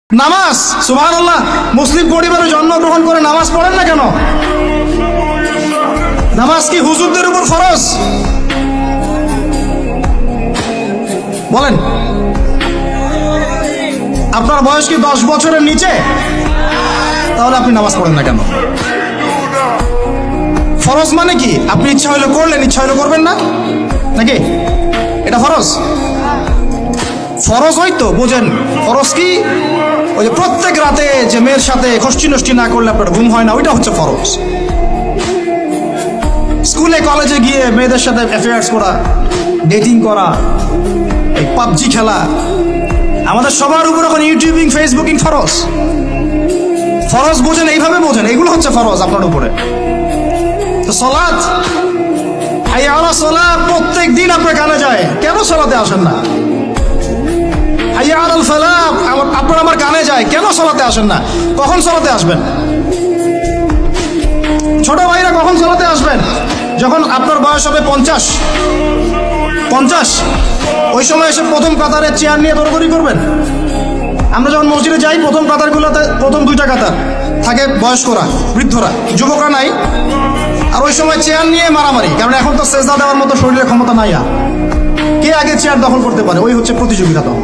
নামাজ, সুবহানাল্লাহ, মুসলিম পরিবারে জন্মগ্রহণ করে নামাজ পড়েন না কেন? নামাজ কি হুজুরদের উপর ফরজ? বলেন। আপনার বয়স কি 10 বছরের নিচে? তাহলে আপনি নামাজ পড়েন না কেন? ফরজ মানে কি? আপনি ইচ্ছা হইলে করলেন, ইচ্ছা হইলে করবেন না, নাকি? এটা ফরজ? ফরজ হয়তো বোঝেন। ফরজ কি? ওই যে প্রত্যেক রাতে যে মেয়ের সাথে খষ্টি নষ্টি না করলে আপনার ঘুম হয় না, ওইটা হচ্ছে ফরজ। স্কুলে কলেজে গিয়ে মেয়েদের সাথে অ্যাফেয়ার্স করা, ডেটিং করা, এই পাবজি খেলা, আমাদের সবার উপর এখন ইউটিউবিং, ফেসবুকিং ফরজ। ফরজ বোঝেন, এইভাবে বোঝেন, এগুলো হচ্ছে ফরজ আপনার উপরে। তো সালাত, হাইয়া আলা সালাত প্রত্যেক দিন আপনার কানে যায়, কেন সালাতে আসেন না? হাইয়া আলাল ফালাহ আপনার আমার কানে যায়, কেন সালাতে আসেন না? কখন সালাতে আসবেন? ছোট ভাইরা কখন সালাতে আসবেন? যখন আপনার বয়স হবে 50, ওই সময় এসে প্রথম কাতারে চেয়ার নিয়ে দৌড়দৌড়ি করবেন। আমরা যখন মসজিদে যাই, প্রথম কাতারগুলোতে প্রথম 2টা কাতার থাকে বয়স্করা, বৃদ্ধরা, যুবকরা নাই। আর ওই সময় চেয়ার নিয়ে মারামারি, কারণ এখন তো সেজদা দেওয়ার মতো শরীরের ক্ষমতা নাই। আর কে আগে চেয়ার দখল করতে পারে, ওই হচ্ছে প্রতিযোগিতা। তো